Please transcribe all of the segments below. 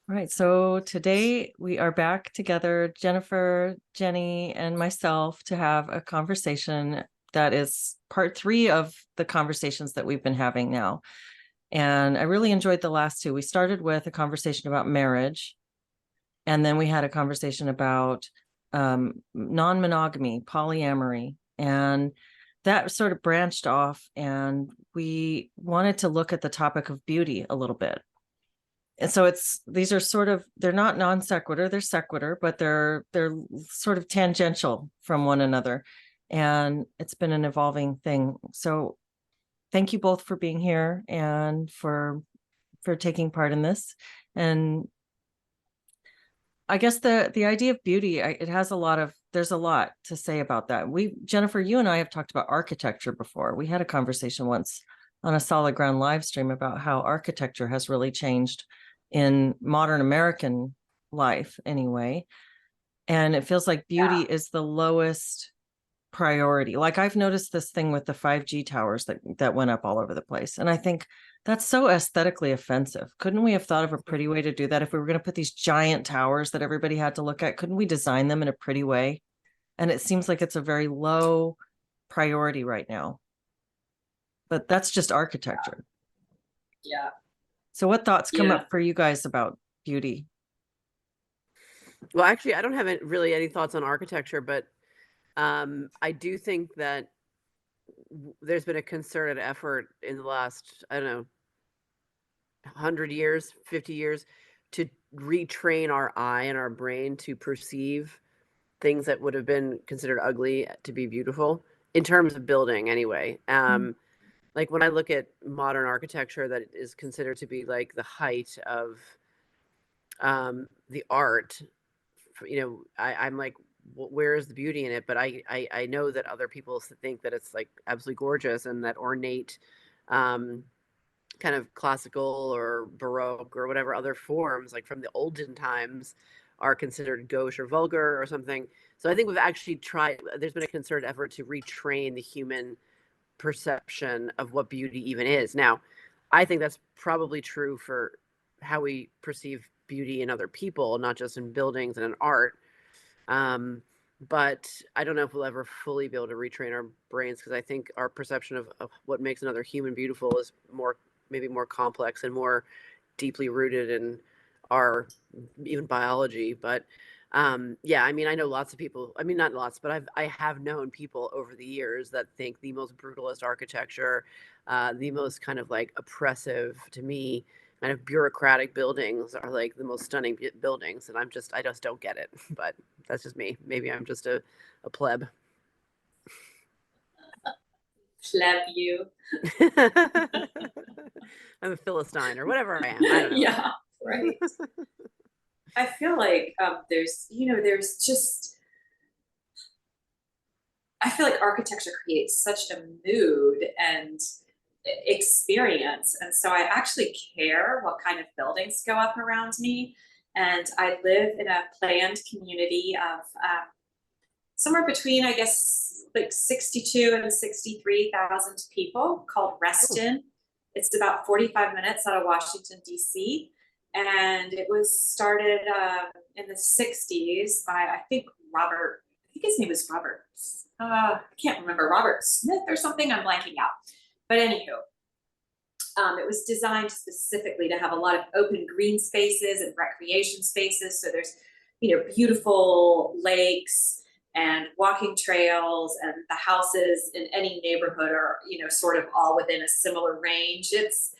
All right, so today we are back together, Jennifer, Jenny, and myself, to have a conversation that is part three of the conversations that we've been having now. And I really enjoyed the last two. We started with a conversation about marriage, and then we had a conversation about non-monogamy, polyamory, and that sort of branched off, and we wanted to look at the topic of beauty a little bit. And so these are sort of, they're not non sequitur, they're sequitur, but they're sort of tangential from one another. And it's been an evolving thing. So thank you both for being here and for taking part in this. And I guess the idea of beauty, it has there's a lot to say about that. Jennifer, you and I have talked about architecture before. We had a conversation once on a Solid Ground live stream about how architecture has really changed in modern American life anyway. And it feels like beauty is the lowest priority. Like I've noticed this thing with the 5G towers that went up all over the place. And I think that's so aesthetically offensive. Couldn't we have thought of a pretty way to do that? If we were going to put these giant towers that everybody had to look at, couldn't we design them in a pretty way? And it seems like it's a very low priority right now. But that's just architecture. Yeah. So what thoughts come Yeah. up for you guys about beauty? Well, actually, I don't have really any thoughts on architecture, but I do think that there's been a concerted effort in the last, I don't know, 100 years, 50 years to retrain our eye and our brain to perceive things that would have been considered ugly to be beautiful in terms of building anyway. Like when I look at modern architecture that is considered to be like the height of the art, I'm like, where is the beauty in it? But I know that other people think that it's like absolutely gorgeous and that ornate, kind of classical or Baroque or whatever other forms, like from the olden times, are considered gauche or vulgar or something. So I think we've actually tried, there's been a concerted effort to retrain the human perception of what beauty even is. Now, I think that's probably true for how we perceive beauty in other people, not just in buildings and in art. But I don't know if we'll ever fully be able to retrain our brains because I think our perception of what makes another human beautiful is maybe more complex and more deeply rooted in our even biology. But yeah, I mean, I know lots of people. I mean, not lots, but I have known people over the years that think the most brutalist architecture, the most kind of like oppressive to me, kind of bureaucratic buildings are like the most stunning buildings, and I just don't get it. But that's just me. Maybe I'm just a pleb. Pleb you. I'm a Philistine or whatever I am. I don't know. Yeah, right. I feel like there's just, I feel like architecture creates such a mood and experience. And so I actually care what kind of buildings go up around me. And I live in a planned community of somewhere between, I guess, like 62 and 63,000 people called Reston. It's about 45 minutes out of Washington, D.C. And it was started in the 60s by, I think his name was Robert. I can't remember, Robert Smith or something. I'm blanking out. But anywho, it was designed specifically to have a lot of open green spaces and recreation spaces. So there's, beautiful lakes and walking trails, and the houses in any neighborhood are, sort of all within a similar range. It's,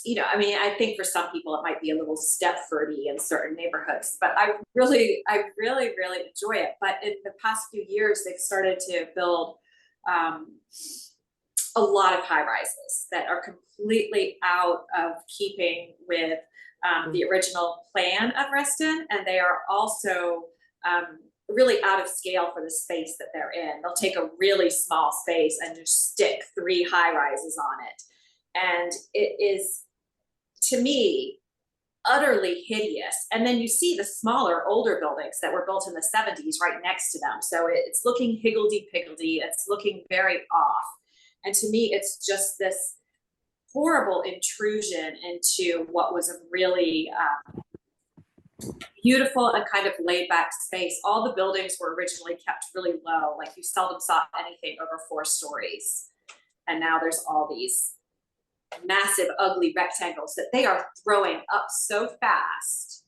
I mean, I think for some people it might be a little Stepfordy in certain neighborhoods, but I really, really enjoy it. But in the past few years, they've started to build a lot of high rises that are completely out of keeping with the original plan of Reston, and they are also really out of scale for the space that they're in. They'll take a really small space and just stick 3 high rises on it, and it is, to me, utterly hideous. And then you see the smaller, older buildings that were built in the 70s right next to them. So it's looking higgledy-piggledy. It's looking very off. And to me, it's just this horrible intrusion into what was a really beautiful and kind of laid back space. All the buildings were originally kept really low. Like you seldom saw anything over 4 stories. And now there's all these massive, ugly rectangles that they are throwing up so fast.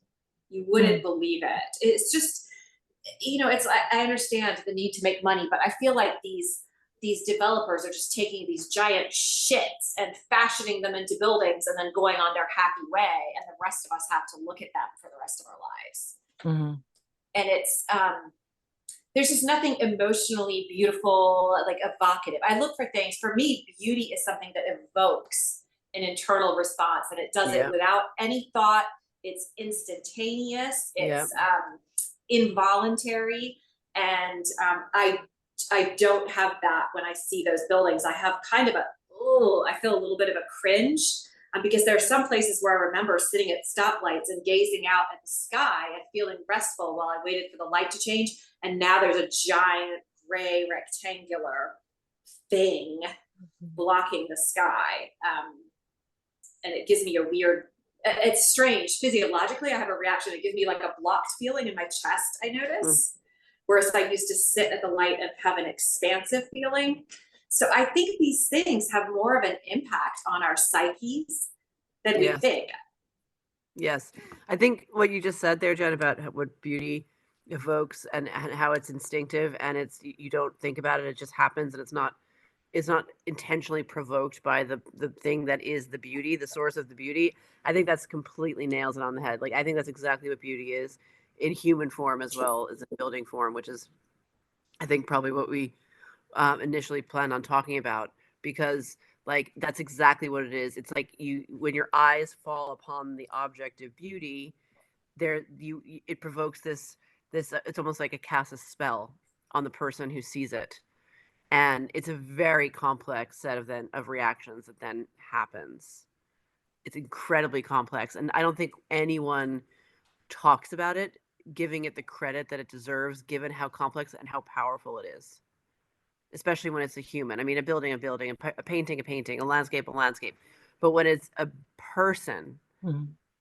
You wouldn't believe it. It's just, it's, I understand the need to make money, but I feel like these developers are just taking these giant shits and fashioning them into buildings and then going on their happy way. And the rest of us have to look at them for the rest of our lives. Mm-hmm. And it's, there's just nothing emotionally beautiful, like evocative. I look for things. For me, beauty is something that evokes an internal response, and it does it without any thought. It's instantaneous. It's involuntary. And I don't have that when I see those buildings. I have kind of I feel a little bit of a cringe because there are some places where I remember sitting at stoplights and gazing out at the sky and feeling restful while I waited for the light to change. And now there's a giant gray rectangular thing blocking the sky. And it gives me a weird, it's strange. Physiologically, I have a reaction. It gives me like a blocked feeling in my chest, I notice. Whereas I used to sit at the light and have an expansive feeling. So I think these things have more of an impact on our psyches than we think. Yes. I think what you just said there, Jen, about what beauty evokes and how it's instinctive and you don't think about it, it just happens, and it's not intentionally provoked by the thing that is the beauty, the source of the beauty. I think that's completely nails it on the head. Like, I think that's exactly what beauty is in human form as well as in building form, which is, I think, probably what we initially planned on talking about, because like that's exactly what it is. It's like when your eyes fall upon the object of beauty, it provokes this it's almost like it casts a spell on the person who sees it, and it's a very complex set of reactions that then happens. It's incredibly complex, and I don't think anyone talks about it, giving it the credit that it deserves, given how complex and how powerful it is, especially when it's a human. I mean, a building, a painting, a landscape, a landscape. But when it's a person,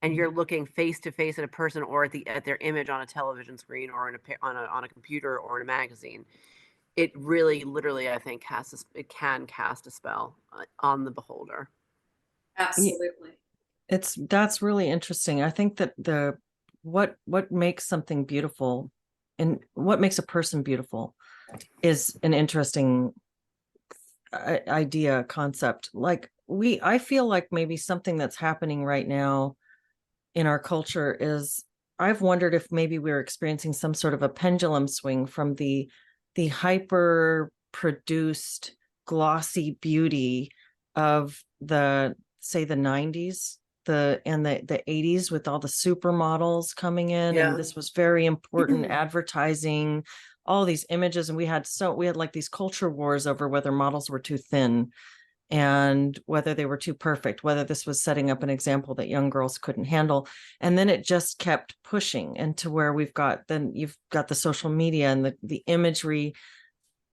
and you're looking face to face at a person or at their image on a television screen or on a computer or in a magazine, it really, literally, I think, it can cast a spell on the beholder. Absolutely. That's really interesting. I think that what makes something beautiful and what makes a person beautiful is an interesting concept. Like I feel like maybe something that's happening right now in our culture is, I've wondered if maybe we're experiencing some sort of a pendulum swing from the hyper produced glossy beauty of the 90s, the 80s, with all the supermodels coming in, and this was very important advertising, all these images, and we had like these culture wars over whether models were too thin and whether they were too perfect, whether this was setting up an example that young girls couldn't handle. And then it just kept pushing into where you've got the social media and the imagery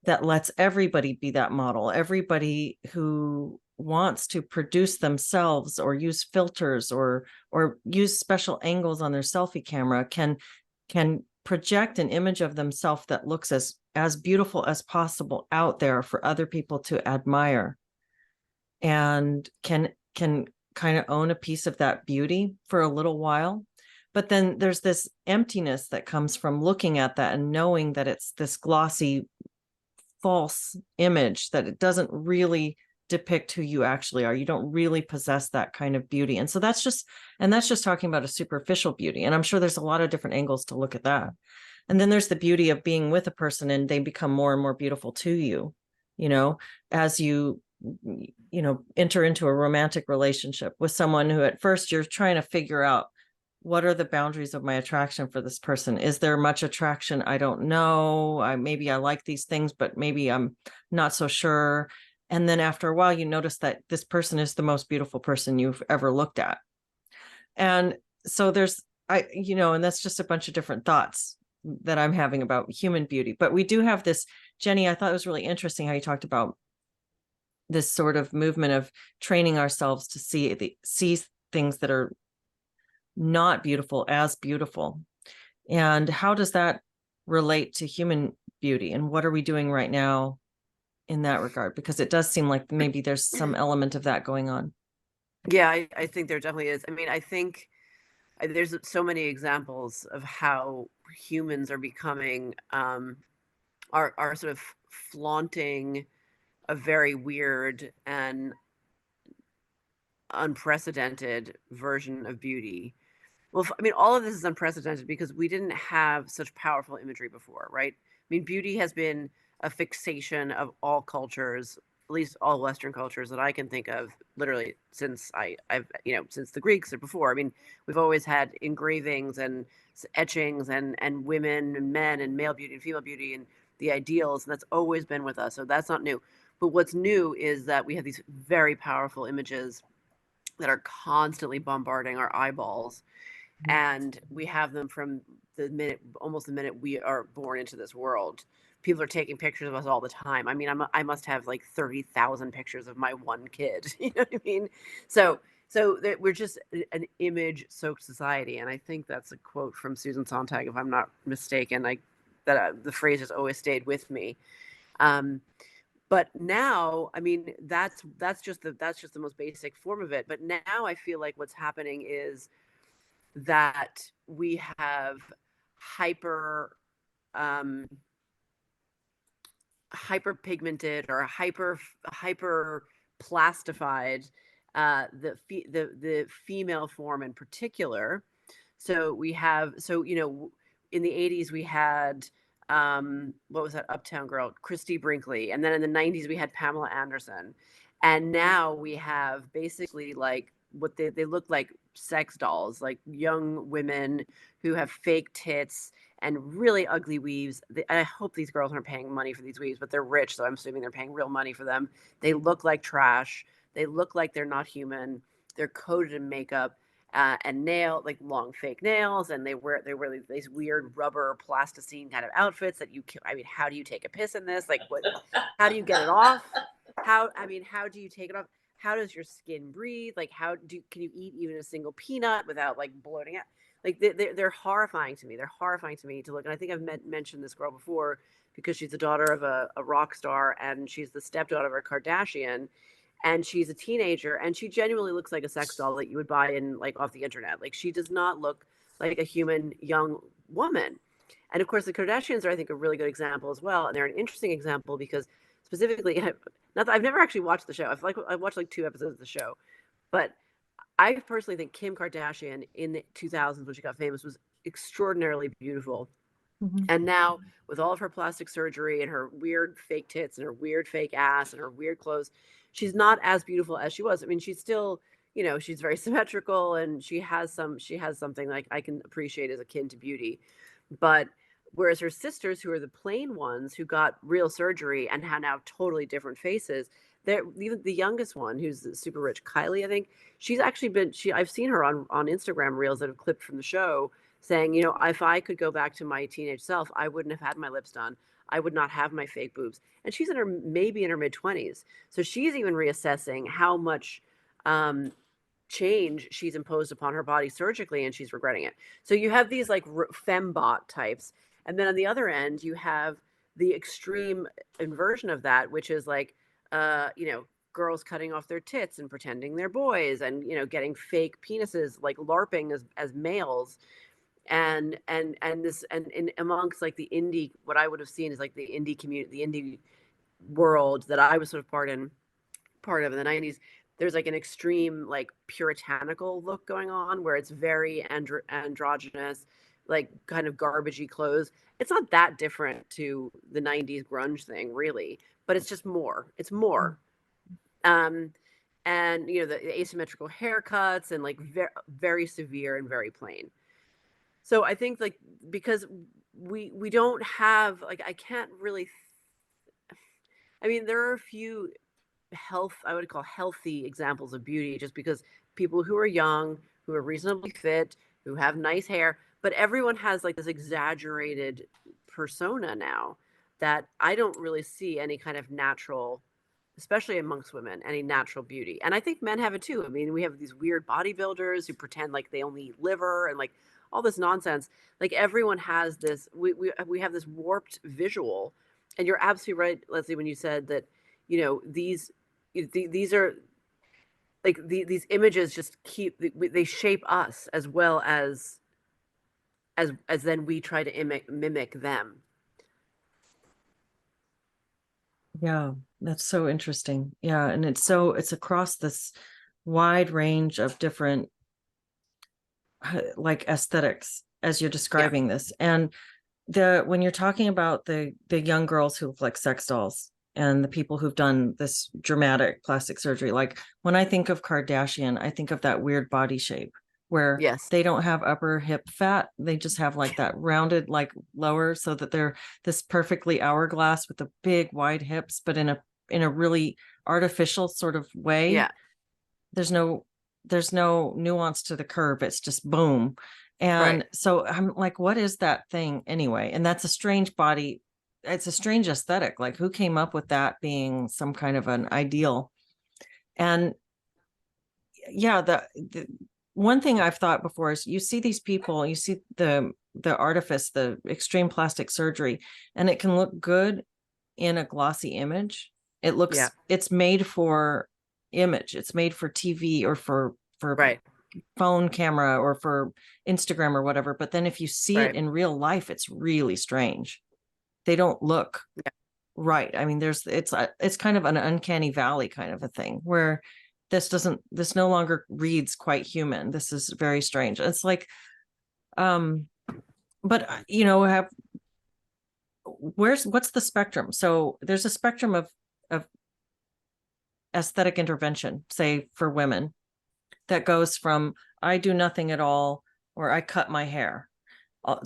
that lets everybody be that model. Everybody who wants to produce themselves or use filters or use special angles on their selfie camera can project an image of themselves that looks as beautiful as possible out there for other people to admire, and can kind of own a piece of that beauty for a little while. But then there's this emptiness that comes from looking at that and knowing that it's this glossy, false image, that it doesn't really depict who you actually are. You don't really possess that kind of beauty. And so that's just talking about a superficial beauty. And I'm sure there's a lot of different angles to look at that. And then there's the beauty of being with a person and they become more and more beautiful to you, as you enter into a romantic relationship with someone who at first you're trying to figure out, what are the boundaries of my attraction for this person? Is there much attraction? I don't know. Maybe I like these things, but maybe I'm not so sure. And then after a while, you notice that this person is the most beautiful person you've ever looked at. And so and that's just a bunch of different thoughts that I'm having about human beauty. But we do have this, Jenny, I thought it was really interesting how you talked about this sort of movement of training ourselves to see things that are not beautiful as beautiful. And how does that relate to human beauty? And what are we doing right now in that regard? Because it does seem like maybe there's some element of that going on. Yeah, I think there definitely is. I mean, I think there's so many examples of how humans are becoming are sort of flaunting a very weird and unprecedented version of beauty. Well, I mean, all of this is unprecedented because we didn't have such powerful imagery before, right? I mean, beauty has been a fixation of all cultures, at least all Western cultures that I can think of, literally since I've, since the Greeks or before. I mean, we've always had engravings and etchings and women and men and male beauty and female beauty and the ideals, and that's always been with us. So that's not new. But what's new is that we have these very powerful images that are constantly bombarding our eyeballs, and we have them from almost the minute we are born into this world. People are taking pictures of us all the time. I mean, I must have like 30,000 pictures of my one kid. You know what I mean? So that we're just an image soaked society. And I think that's a quote from Susan Sontag, if I'm not mistaken. The phrase has always stayed with me. But now, I mean, that's just the most basic form of it. But now I feel like what's happening is that we have hyper hyper pigmented or hyper plastified the female form in particular. So we have, in the 80s we had what was that Uptown Girl, Christy Brinkley, and then in the 90s we had Pamela Anderson, and now we have basically like what they look like sex dolls, like young women who have fake tits and really ugly weaves. I hope these girls aren't paying money for these weaves, but they're rich, so I'm assuming they're paying real money for them. They look like trash. They look like they're not human. They're coated in makeup and like long fake nails, and they wear these weird rubber plasticine kind of outfits that I mean, how do you take a piss in this? Like, what? How do you get it off? How do you take it off? How does your skin breathe? Like, can you eat even a single peanut without like bloating out? Like they're horrifying to me. They're horrifying to me to look. And I think I've mentioned this girl before because she's the daughter of a rock star and she's the stepdaughter of a Kardashian, and she's a teenager and she genuinely looks like a sex doll that you would buy in like off the internet. Like, she does not look like a human young woman. And of course, the Kardashians are, I think, a really good example as well. And they're an interesting example because specifically, not that I've never actually watched the show. I've watched like 2 episodes of the show, but I personally think Kim Kardashian in the 2000s, when she got famous, was extraordinarily beautiful. Mhm. And now, with all of her plastic surgery and her weird fake tits and her weird fake ass and her weird clothes, she's not as beautiful as she was. I mean, she's still, she's very symmetrical and she has something like I can appreciate as akin to beauty. But whereas her sisters, who are the plain ones who got real surgery and have now totally different faces, even the youngest one, who's super rich, Kylie, I think, she's actually I've seen her on Instagram reels that have clipped from the show saying, if I could go back to my teenage self, I wouldn't have had my lips done. I would not have my fake boobs. And she's maybe in her mid-20s. So she's even reassessing how much change she's imposed upon her body surgically, and she's regretting it. So you have these like fembot types. And then on the other end, you have the extreme inversion of that, which is like, girls cutting off their tits and pretending they're boys and, getting fake penises, like LARPing as males, and this and in amongst like the indie, what I would have seen is like the indie community, the indie world that I was sort of part of in the 90s. There's like an extreme like puritanical look going on where it's very androgynous, like kind of garbagey clothes. It's not that different to the 90s grunge thing, really, but it's just more. It's more. um and the asymmetrical haircuts and like very severe and very plain. So I think like because we don't have like I can't really I mean, there are a few I would call healthy examples of beauty, just because people who are young, who are reasonably fit, who have nice hair, but everyone has like this exaggerated persona now that I don't really see any kind of natural especially amongst women, any natural beauty. And I think men have it too. I mean, we have these weird bodybuilders who pretend like they only eat liver and like all this nonsense. Like everyone has this, we have this warped visual. And you're absolutely right, Leslie, when you said that, you know, these are like these images just keep, they shape us as well as then we try to mimic them. Yeah, that's so interesting. Yeah, and it's across this wide range of different like aesthetics as you're Yeah. describing this. And the when you're talking about the young girls who look like sex dolls and the people who've done this dramatic plastic surgery, like when I think of Kardashian, I think of that weird body shape where Yes. they don't have upper hip fat, they just have like that rounded like lower, so that they're this perfectly hourglass with the big wide hips, but in a really artificial sort of way. Yeah. there's no there's no nuance to the curve, it's just boom. Right. And so I'm like, what is that thing anyway? And that's a strange body, it's a strange aesthetic. Like, who came up with that being some kind of an ideal? And yeah, the one thing I've thought before is, you see these people, you see the artifice, the extreme plastic surgery, and it can look good in a glossy image. Yeah. It's made for image, it's made for TV or for Right. phone camera or for Instagram or whatever. But then if you see it Right. in real life, it's really strange. They don't look Yeah. right. I mean, it's kind of an uncanny valley kind of a thing where this no longer reads quite human. This is very strange. It's like, um, but have what's the spectrum? So there's a spectrum of aesthetic intervention, say for women, that goes from I do nothing at all, or I cut my hair,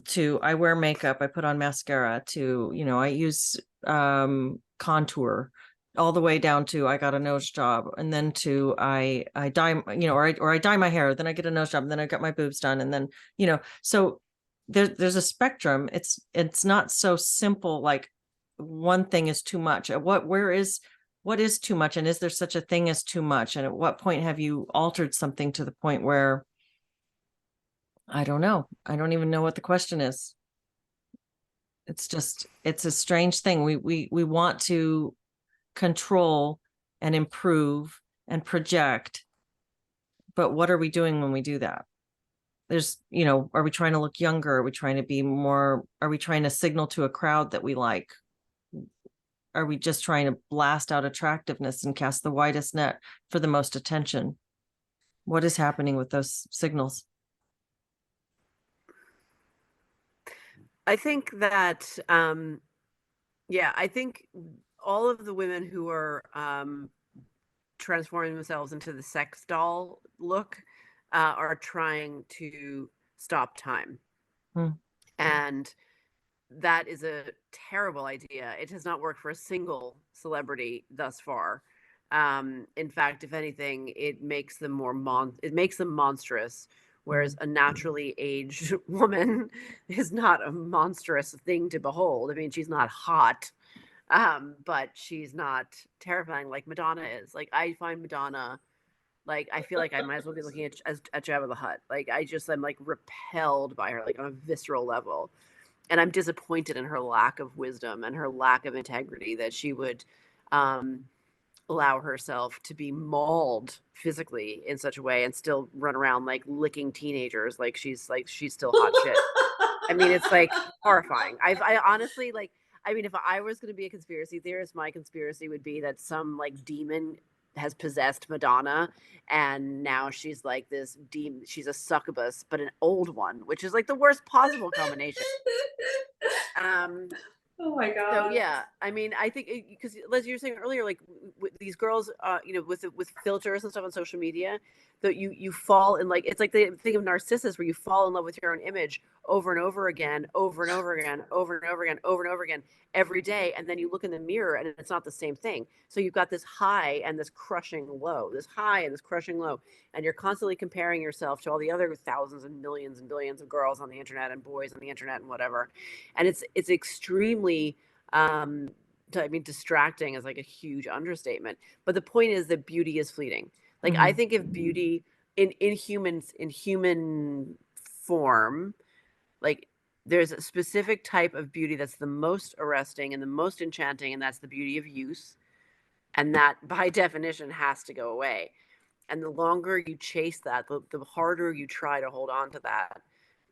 to I wear makeup, I put on mascara, to I use contour, all the way down to I got a nose job, and then to I dye, or I dye my hair, then I get a nose job, and then I got my boobs done, and then so there's a spectrum. It's not so simple, like one thing is too much. What is too much, and is there such a thing as too much? And at what point have you altered something to the point where I don't know. I don't even know what the question is. It's a strange thing. We want to control and improve and project, but what are we doing when we do that? Are we trying to look younger? Are we trying to be more, are we trying to signal to a crowd that we like? Are we just trying to blast out attractiveness and cast the widest net for the most attention? What is happening with those signals? I think that, yeah, I think all of the women who are transforming themselves into the sex doll look are trying to stop time. Hmm. And that is a terrible idea. It has not worked for a single celebrity thus far. In fact, if anything, it makes them it makes them monstrous. Whereas a naturally aged woman is not a monstrous thing to behold. I mean, she's not hot, but she's not terrifying like Madonna is. Like I find Madonna, like I feel like I might as well be looking at Jabba the Hutt. Like I'm like repelled by her, like on a visceral level, and I'm disappointed in her lack of wisdom and her lack of integrity that she would um, allow herself to be mauled physically in such a way and still run around like licking teenagers like she's still hot shit. I mean, it's like horrifying. I honestly like. I mean, if I was going to be a conspiracy theorist, my conspiracy would be that some like demon has possessed Madonna, and now she's like this demon. She's a succubus, but an old one, which is like the worst possible combination. Um, Oh my so God. yeah, I mean, I think because Liz, you were saying earlier, like these girls, with filters and stuff on social media, that you fall in like it's like the thing of Narcissus, where you fall in love with your own image over and over again, over and over again, over and over again, over and over again, every day, and then you look in the mirror and it's not the same thing. So you've got this high and this crushing low, this high and this crushing low, and you're constantly comparing yourself to all the other thousands and millions and billions of girls on the internet and boys on the internet and whatever, and it's extremely um, I mean, distracting is like a huge understatement. But the point is that beauty is fleeting. Like I Mhm. think if beauty in humans in human form, like there's a specific type of beauty that's the most arresting and the most enchanting, and that's the beauty of youth. And that by definition has to go away. And the longer you chase that, the harder you try to hold on to that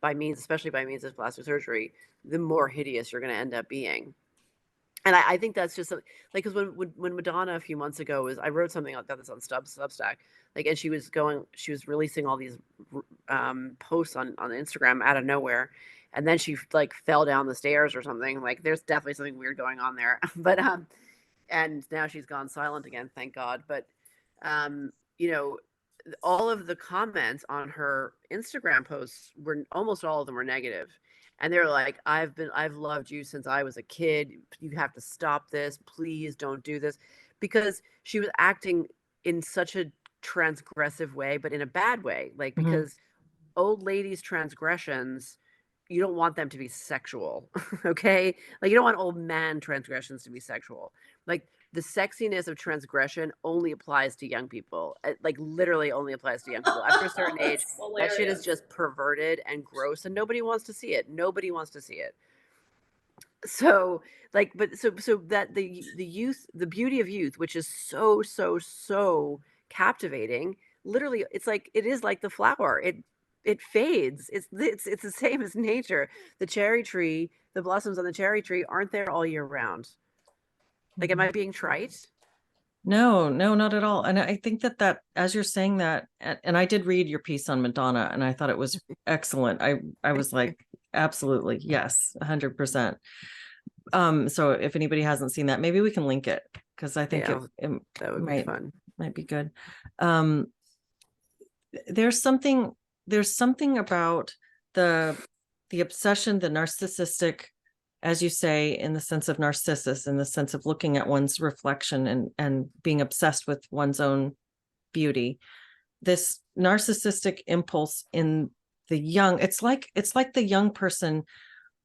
by means, especially by means of plastic surgery, the more hideous you're going to end up being. And I think that's just like, because when Madonna a few months ago was, I wrote something about this on Substack, like, and she was releasing all these posts on Instagram out of nowhere, and then she like fell down the stairs or something. Like, there's definitely something weird going on there. But and now she's gone silent again, thank God. But you know, all of the comments on her Instagram posts were, almost all of them were negative. And they're like, I've loved you since I was a kid. You have to stop this. Please don't do this. Because she was acting in such a transgressive way, but in a bad way. Like, Mhm. because old ladies' transgressions, you don't want them to be sexual. Okay? Like, you don't want old man transgressions to be sexual. Like, the sexiness of transgression only applies to young people. Like, literally only applies to young people. After a certain age, That's that shit is hilarious. just perverted and gross, and nobody wants to see it. Nobody wants to see it. So, like, but so that the youth, the beauty of youth, which is so captivating, literally, it's like, it is like the flower. It fades. It's the same as nature. The cherry tree, the blossoms on the cherry tree aren't there all year round. Like, am Mhm. I being trite? No, no, not at all. And I think that as you're saying that, and I did read your piece on Madonna, and I thought it was excellent. I was like, absolutely, yes, 100%. So if anybody hasn't seen that, maybe we can link it, because I think Yeah, it that would be might fun. might be good. Um, there's something there's something about the obsession, the narcissistic, as you say, in the sense of Narcissus, in the sense of looking at one's reflection and being obsessed with one's own beauty. This narcissistic impulse in the young, it's like the young person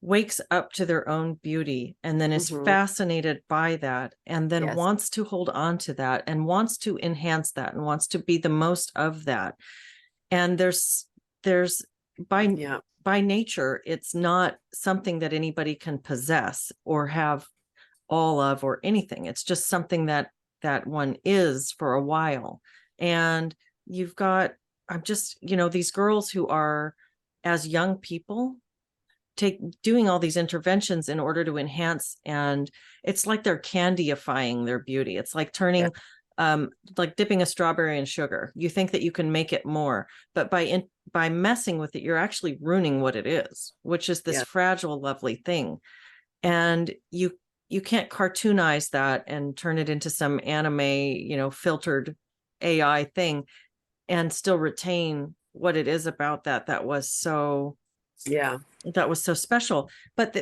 wakes up to their own beauty and then is Hmm. fascinated by that, and then Yes. wants to hold on to that and wants to enhance that and wants to be the most of that. And there's by Yeah. nature, it's not something that anybody can possess or have all of or anything. It's just something that one is for a while. And you've got, I'm just, these girls who are, as young people, doing all these interventions in order to enhance, and it's like they're candyifying their beauty. It's like Yeah. turning, like dipping a strawberry in sugar. You think that you can make it more, but by messing with it, you're actually ruining what it is, which is this Yeah. fragile, lovely thing. And you can't cartoonize that and turn it into some anime, filtered AI thing, and still retain what it is about Yeah. that was so special. But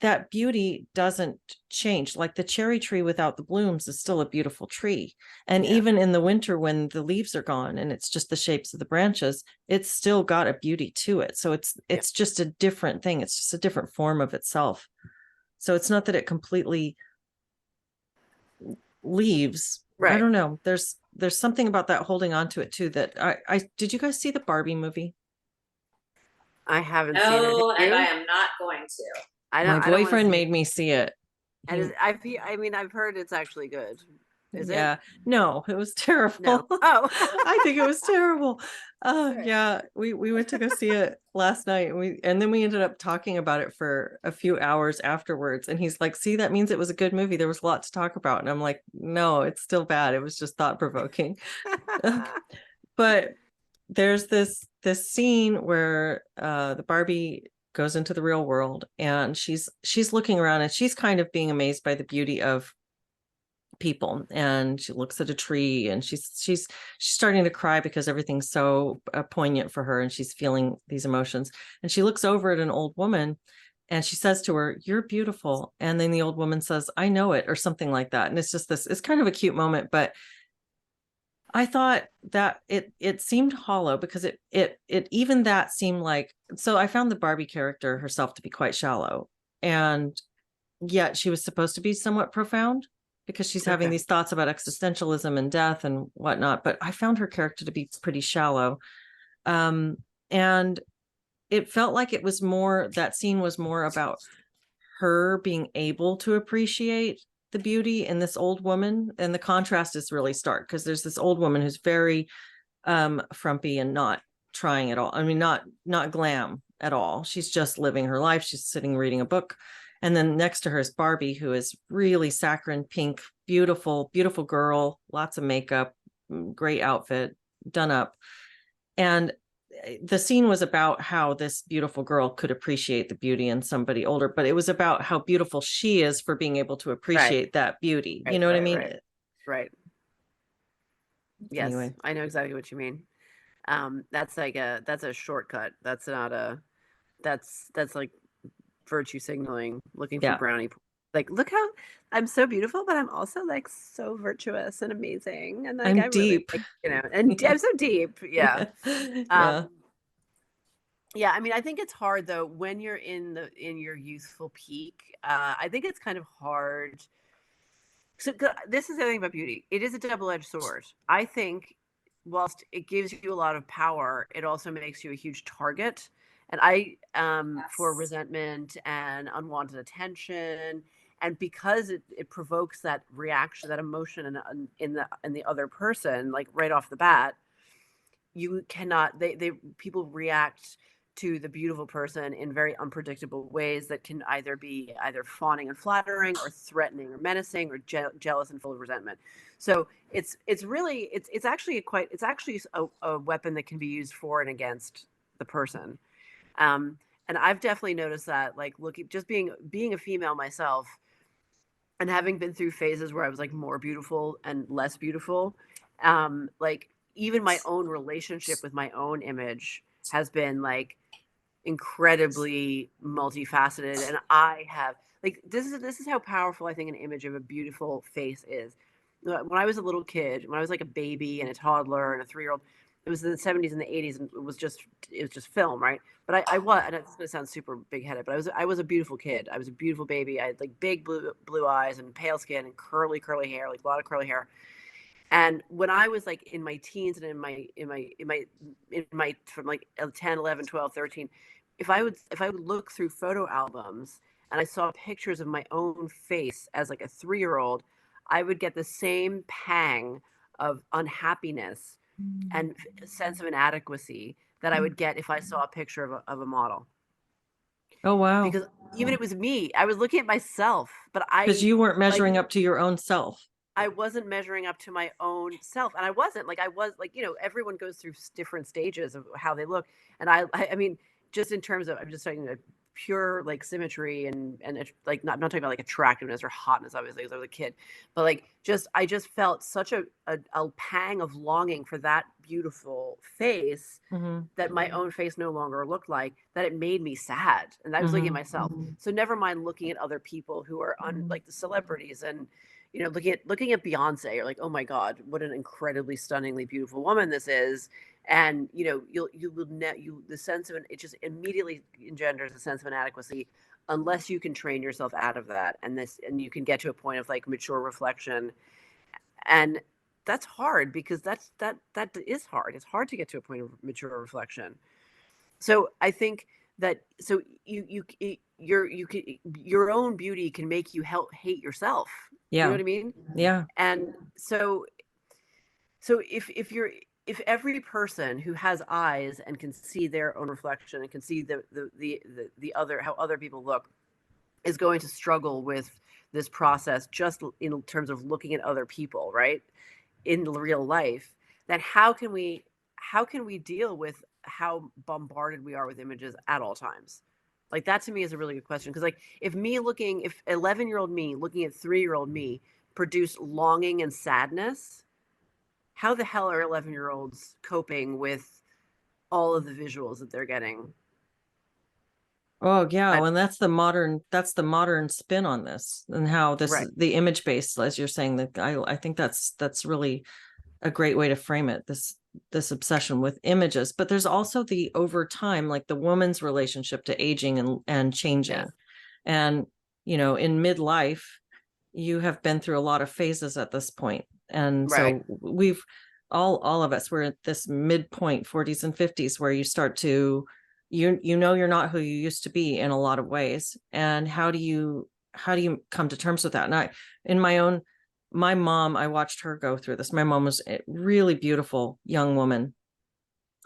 that beauty doesn't change. Like the cherry tree without the blooms is still a beautiful tree, and Yeah. even in the winter when the leaves are gone and it's just the shapes of the branches, it's still got a beauty to it. So Yeah. it's just a different thing. It's just a different form of itself. So it's not that it completely leaves. I Right. don't know, there's something about that holding on to it too. That I did you guys see the Barbie movie? I haven't seen it. Have No, and I you? am not going to. My I don't want to boyfriend see it. made me see it. And He I mean, I've heard it's actually good. Is it? Yeah, no, it was No. terrible. Oh. I think it was terrible. Okay. Yeah, we went to go see it last night, and then we ended up talking about it for a few hours afterwards. And he's like, "See, that means it was a good movie. There was a lot to talk about." And I'm like, "No, it's still bad. It was just thought provoking." But there's this scene where the Barbie goes into the real world, and she's looking around, and she's kind of being amazed by the beauty of people, and she looks at a tree, and she's starting to cry because everything's so poignant for her, and she's feeling these emotions. And she looks over at an old woman, and she says to her, "You're beautiful." And then the old woman says, "I know it," or something like that. And it's just this, it's kind of a cute moment. But I thought that it seemed hollow, because it even that seemed like, so I found the Barbie character herself to be quite shallow. And yet she was supposed to be somewhat profound because she's having Okay. these thoughts about existentialism and death and whatnot. But I found her character to be pretty shallow. And it felt like it was more, that scene was more about her being able to appreciate the beauty in this old woman. And the contrast is really stark because there's this old woman who's very frumpy and not trying at all. I mean, not glam at all. She's just living her life. She's sitting reading a book. And then next to her is Barbie, who is really saccharine pink, beautiful, beautiful girl, lots of makeup, great outfit, done up. And the scene was about how this beautiful girl could appreciate the beauty in somebody older, but it was about how beautiful she is for being able to appreciate that beauty. You know what I mean? Right. Yes, Anyway. I know exactly what you mean. That's like that's a shortcut. That's not a, that's like virtue signaling, looking for Yeah. brownie. Like, look how I'm so beautiful, but I'm also like so virtuous and amazing. And like, I'm I really, deep. like, and I'm so deep. Yeah. Yeah. Um, yeah. I mean, I think it's hard though, when you're in your youthful peak, I think it's kind of hard. So this is the thing about beauty. It is a double-edged sword. I think whilst it gives you a lot of power, it also makes you a huge target. And for Yes. resentment and unwanted attention. And because it provokes that reaction, that emotion in the other person, like right off the bat, you cannot, they people react to the beautiful person in very unpredictable ways that can either be either fawning and flattering or threatening or menacing or jealous and full of resentment. So it's really it's actually a weapon that can be used for and against the person. um and I've definitely noticed that, like, looking, just being a female myself and having been through phases where I was like more beautiful and less beautiful, like even my own relationship with my own image has been like incredibly multifaceted. And I have, like, this is how powerful I think an image of a beautiful face is. When I was a little kid, when I was like a baby and a toddler and a 3-year-old, it was in the 70s and the 80s, and it was just film, right? But I was, and it's gonna sound super big headed, but I was a beautiful kid. I was a beautiful baby. I had like big blue eyes and pale skin and curly hair, like a lot of curly hair. And when I was like in my teens and in my from like 10, 11, 12, 13, if I would look through photo albums and I saw pictures of my own face as like a 3-year-old, I would get the same pang of unhappiness and sense of inadequacy that I would get if I saw a picture of a model. Oh, wow. Because even it was me, I was looking at myself, but Because I you weren't like measuring up to your own self. I wasn't measuring up to my own self, and I wasn't. Like, I was like, everyone goes through different stages of how they look, and I mean, just in terms of, I'm just talking pure like symmetry and like, not, I'm not talking about like attractiveness or hotness, obviously, because I was a kid, but like, I just felt such a pang of longing for that beautiful face Mm-hmm. that my own face no longer looked like, that it made me sad, and I was looking at Mm-hmm. myself. So never mind looking at other people who are like the celebrities, and looking at Beyonce, you're like, oh my God, what an incredibly stunningly beautiful woman this is. And the sense of it just immediately engenders a sense of inadequacy, unless you can train yourself out of that, and you can get to a point of like mature reflection. And that's hard, because that is hard. It's hard to get to a point of mature reflection. So I think that, so your own beauty can make you hate yourself. You know Yeah. what I mean? Yeah. And so if every person who has eyes and can see their own reflection and can see the other, how other people look, is going to struggle with this process, just in terms of looking at other people, right, in real life, then how can we deal with how bombarded we are with images at all times? Like, that to me is a really good question, because like, if 11-year-old me looking at 3-year-old me produced longing and sadness, how the hell are 11-year-olds coping with all of the visuals that they're getting? Oh, yeah. I, Well, and that's the modern spin on this, and how this right. is the image based, as you're saying. That I think that's really a great way to frame it. This obsession with images. But there's also the over time, like the woman's relationship to aging and changing. Yes. And in midlife, you have been through a lot of phases at this point. And so we've all of us, we're at this midpoint 40s and 50s where you start to, you're not who you used to be in a lot of ways. And how do you come to terms with that? And my mom, I watched her go through this. My mom was a really beautiful young woman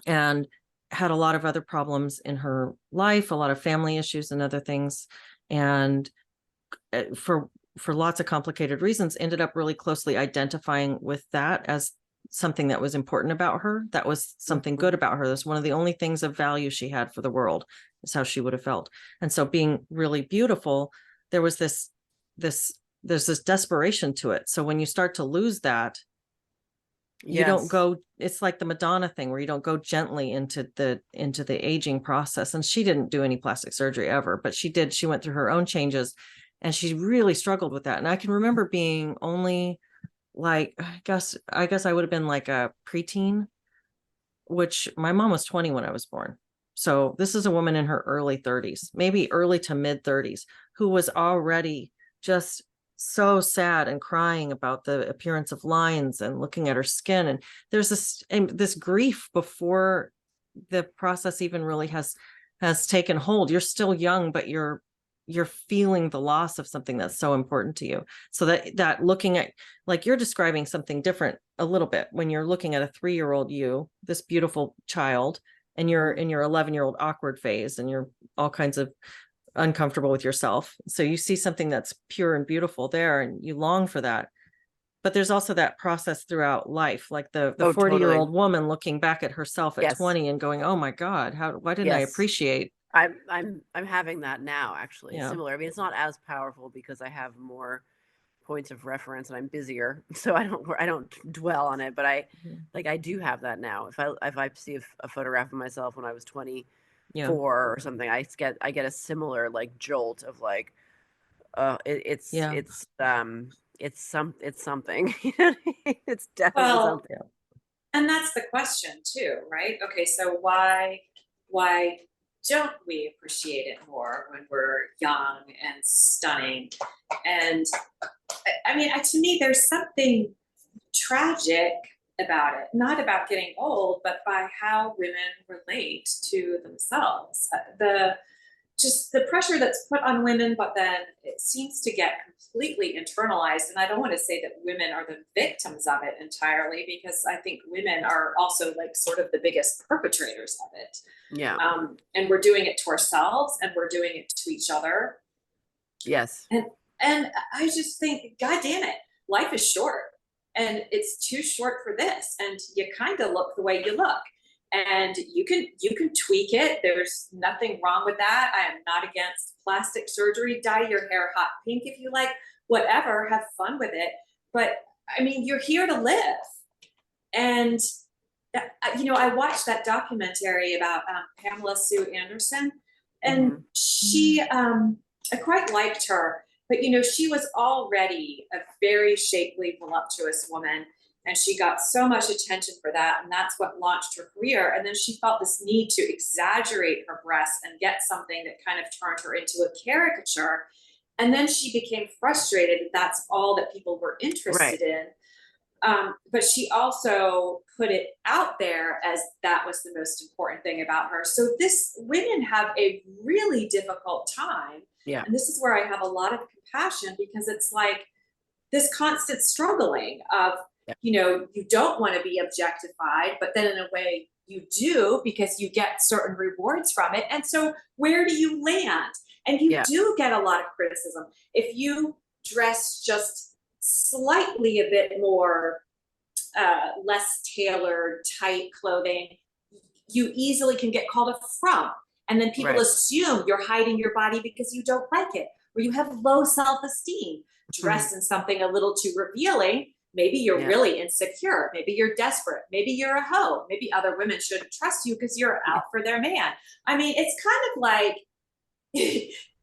and had a lot of other problems in her life, a lot of family issues and other things. And for lots of complicated reasons, ended up really closely identifying with that as something that was important about her. That was something good about her. That's one of the only things of value she had for the world, is how she would have felt. And so being really beautiful, there was there's this desperation to it. So when you start to lose that, you don't go, it's like the Madonna thing where you don't go gently into the aging process. And she didn't do any plastic surgery ever, but she went through her own changes and she really struggled with that. And I can remember being only like, I guess I would have been like a preteen, which my mom was 20 when I was born. So this is a woman in her early 30s, maybe early to mid 30s, who was already just so sad and crying about the appearance of lines and looking at her skin. And there's this grief before the process even really has taken hold. You're still young, but you're feeling the loss of something that's so important to you. So that looking at, like, you're describing something different a little bit when you're looking at a 3-year-old you, this beautiful child, and you're in your 11-year-old awkward phase and you're all kinds of uncomfortable with yourself. So you see something that's pure and beautiful there and you long for that. But there's also that process throughout life, like the 40-year-old woman looking back at herself at 20 and going, oh my God, why didn't I appreciate? I'm having that now, actually. Yeah. Similar. I mean, it's not as powerful because I have more points of reference and I'm busier, so I don't dwell on it. But I do have that now. If I see a photograph of myself when I was 24 or something, I get a similar like jolt of like, it's something. It's definitely something. And that's the question too, right? Okay, so why don't we appreciate it more when we're young and stunning? And I mean, to me, there's something tragic about it, not about getting old, but by how women relate to themselves. The pressure that's put on women, but then it seems to get completely internalized. And I don't want to say that women are the victims of it entirely, because I think women are also like sort of the biggest perpetrators of it. Yeah. And we're doing it to ourselves and we're doing it to each other. Yes. And I just think, God damn it, life is short and it's too short for this. And you kind of look the way you look. And you can tweak it. There's nothing wrong with that. I am not against plastic surgery. Dye your hair hot pink if you like, whatever, have fun with it. But I mean, you're here to live. And, I watched that documentary about Pamela Sue Anderson, and she, I quite liked her, but she was already a very shapely, voluptuous woman. And she got so much attention for that. And that's what launched her career. And then she felt this need to exaggerate her breasts and get something that kind of turned her into a caricature. And then she became frustrated that that's all that people were interested in. But she also put it out there as that was the most important thing about her. So women have a really difficult time. Yeah. And this is where I have a lot of compassion, because it's like this constant struggling of, you don't want to be objectified, but then in a way you do, because you get certain rewards from it. And so where do you land? And you do get a lot of criticism. If you dress just slightly a bit more, less tailored, tight clothing, you easily can get called a frump. And then people assume you're hiding your body because you don't like it, or you have low self-esteem. Dressed in something a little too revealing, maybe you're really insecure. Maybe you're desperate. Maybe you're a hoe. Maybe other women shouldn't trust you because you're out for their man. I mean, it's kind of like,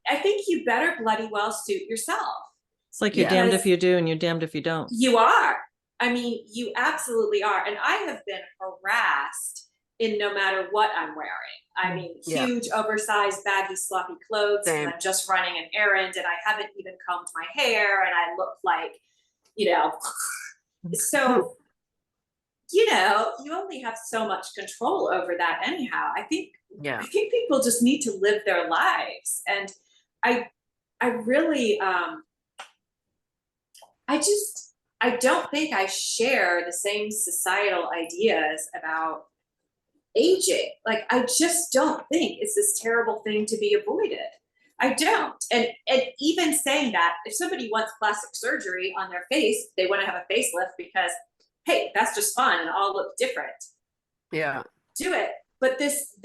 I think you better bloody well suit yourself. It's like you're damned if you do and you're damned if you don't. You are. I mean, you absolutely are. And I have been harassed in no matter what I'm wearing. I mean, Yeah. huge, oversized, baggy, sloppy clothes, and I'm just running an errand and I haven't even combed my hair and I look like, you know, so, you know, you only have so much control over that anyhow. I think people just need to live their lives. And I I really I don't think I share the same societal ideas about aging. Like, I just don't think it's this terrible thing to be avoided. I don't. And even saying that, if somebody wants plastic surgery on their face, they want to have a facelift because, hey, that's just fun and all look different. Yeah. Do it. But this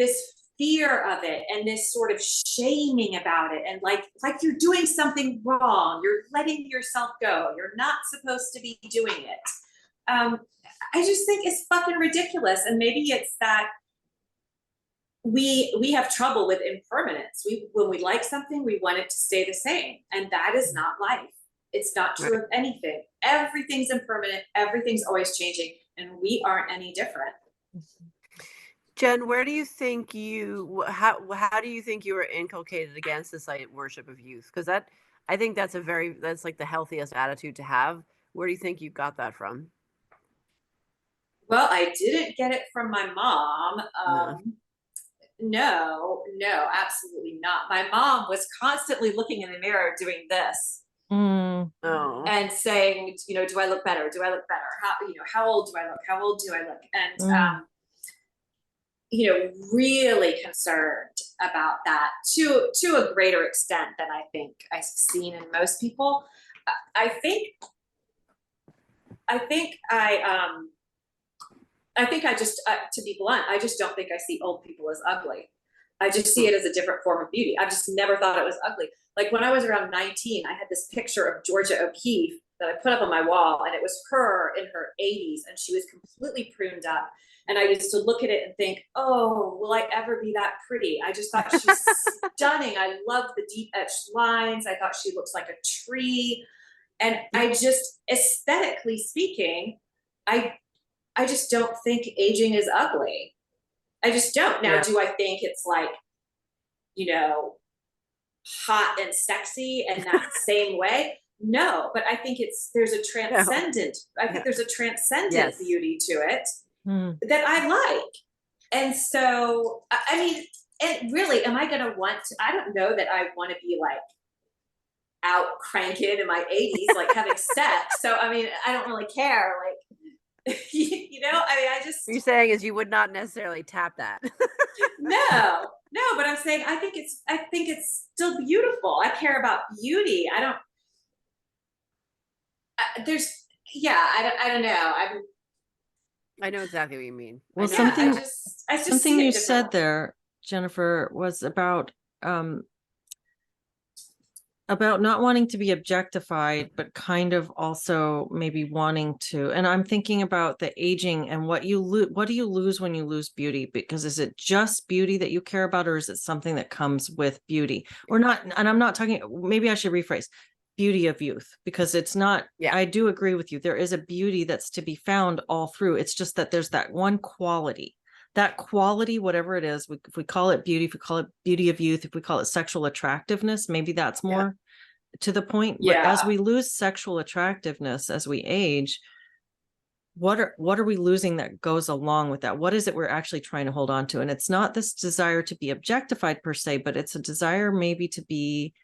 fear of it and this sort of shaming about it and like you're doing something wrong, you're letting yourself go, you're not supposed to be doing it. I just think it's fucking ridiculous. And maybe it's that we have trouble with impermanence. When we like something, we want it to stay the same, and that is not life. It's not true of anything. Everything's impermanent, everything's always changing, and we aren't any different. Jen, where do you think how do you think you were inculcated against this like worship of youth? Because I think that's like the healthiest attitude to have. Where do you think you got that from? Well, I didn't get it from my mom. No, absolutely not. My mom was constantly looking in the mirror doing this. Oh. And saying, you know, do I look better? Do I look better? How old do I look? How old do I look? And you know, really concerned about that to a greater extent than I think I've seen in most people. I think I just, to be blunt, I just don't think I see old people as ugly. I just see it as a different form of beauty. I've just never thought it was ugly. Like when I was around 19, I had this picture of Georgia O'Keeffe that I put up on my wall, and it was her in her 80s, and she was completely pruned up. And I used to look at it and think, oh, will I ever be that pretty? I just thought she's stunning. I love the deep etched lines. I thought she looks like a tree. And I just, aesthetically speaking, I just don't think aging is ugly. I just don't. Now, do I think it's like, you know, hot and sexy in that same way? No, but I think there's a transcendent, there's a transcendent beauty to it that I like. And so, I mean, and really, am I going to I don't know that I want to be like out cranking in my 80s, like having sex. So, I mean, I don't really care. Like, you know, I mean, what you're saying is you would not necessarily tap that. no, but I'm saying, I think it's still beautiful. I care about beauty. I don't, I don't know. I know exactly what you mean. Well, I just something you said there, Jennifer, was about not wanting to be objectified, but kind of also maybe wanting to. And I'm thinking about the aging and what do you lose when you lose beauty? Because is it just beauty that you care about, or is it something that comes with beauty or not? And I'm not talking, maybe I should rephrase, beauty of youth, because it's not, I do agree with you. There is a beauty that's to be found all through. It's just that there's that one quality, whatever it is, if we call it beauty, if we call it beauty of youth, if we call it sexual attractiveness, maybe that's more to the point. But as we lose sexual attractiveness, as we age, what are we losing that goes along with that? What is it we're actually trying to hold on to? And it's not this desire to be objectified per se, but it's a desire maybe to be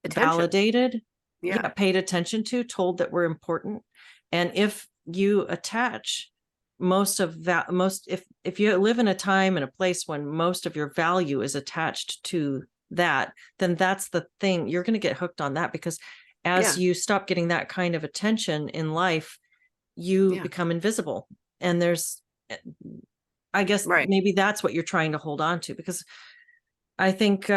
validated, paid attention to, told that we're important. And if you attach if you live in a time and a place when most of your value is attached to that, then that's the thing. You're going to get hooked on that, because as you stop getting that kind of attention in life, you become invisible. And there's, I guess, maybe that's what you're trying to hold on to, because I think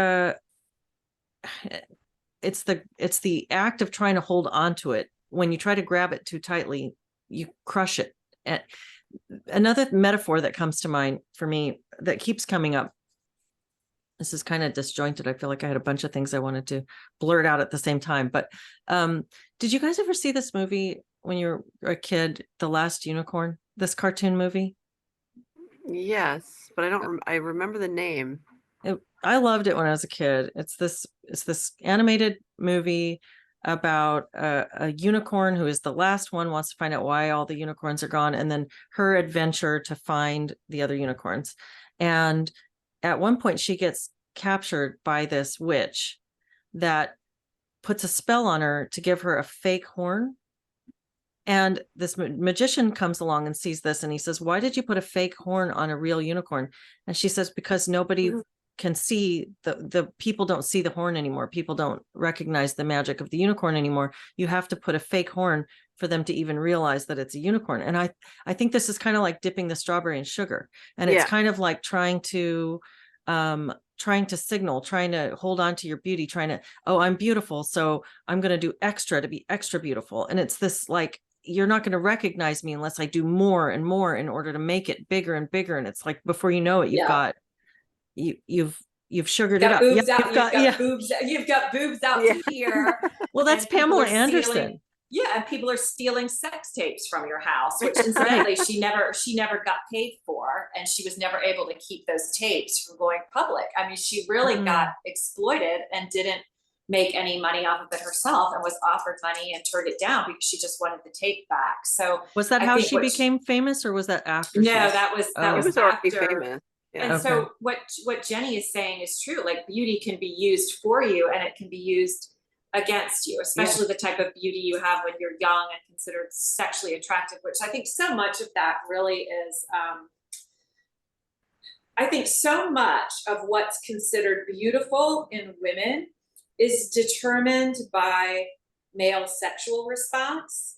it's the act of trying to hold on to it. When you try to grab it too tightly, you crush it. And another metaphor that comes to mind for me that keeps coming up, this is kind of disjointed. I feel like I had a bunch of things I wanted to blurt out at the same time. But did you guys ever see this movie when you were a kid, The Last Unicorn, this cartoon movie? Yes. but I don't. I remember the name. I loved it when I was a kid. It's this animated movie about a unicorn who is the last one, wants to find out why all the unicorns are gone, and then her adventure to find the other unicorns. And at one point she gets captured by this witch that puts a spell on her to give her a fake horn. And this magician comes along and sees this, and he says, "Why did you put a fake horn on a real unicorn?" And she says, "Because nobody can see the people don't see the horn anymore. People don't recognize the magic of the unicorn anymore. You have to put a fake horn for them to even realize that it's a unicorn." And I think this is kind of like dipping the strawberry in sugar, and it's kind of like trying to signal, trying to hold on to your beauty, trying to, oh, I'm beautiful, so I'm going to do extra to be extra beautiful. And it's this like, you're not going to recognize me unless I do more and more in order to make it bigger and bigger. And it's like, before you know it, you've got you've sugared it up. Boobs out, you've got boobs out to here. Well, that's Pamela Anderson. And people are stealing sex tapes from your house, which incidentally she never got paid for, and she was never able to keep those tapes from going public. I mean, she really got exploited and didn't make any money off of it herself, and was offered money and turned it down because she just wanted the tape back. So was that how she became famous, or was that after? No, that was already famous. Yeah. And so what Jenny is saying is true. Like, beauty can be used for you, and it can be used against you, especially the type of beauty you have when you're young and considered sexually attractive, which I think so much of that really is, I think so much of what's considered beautiful in women is determined by male sexual response.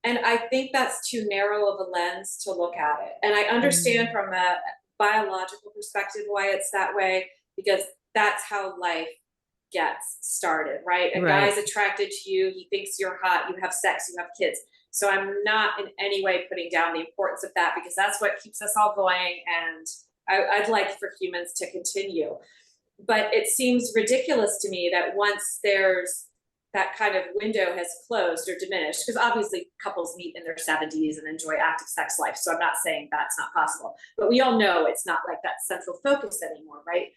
And I think that's too narrow of a lens to look at it. And I understand from a biological perspective why it's that way, because that's how life gets started, right? A guy's attracted to you, he thinks you're hot, you have sex, you have kids. So I'm not in any way putting down the importance of that, because that's what keeps us all going, and I'd like for humans to continue. But it seems ridiculous to me that once there's that kind of window has closed or diminished, because obviously couples meet in their 70s and enjoy active sex life, so I'm not saying that's not possible, but we all know it's not like that central focus anymore, right?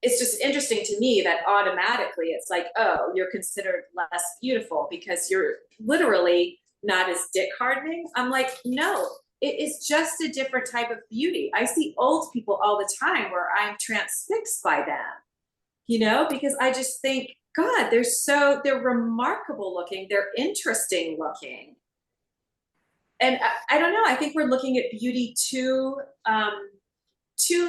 It's just interesting to me that automatically it's like, oh, you're considered less beautiful because you're literally not as dick hardening. I'm like, no, it is just a different type of beauty. I see old people all the time where I'm transfixed by them, you know, because I just think, God, they're remarkable looking, they're interesting looking. And I don't know, I think we're looking at beauty too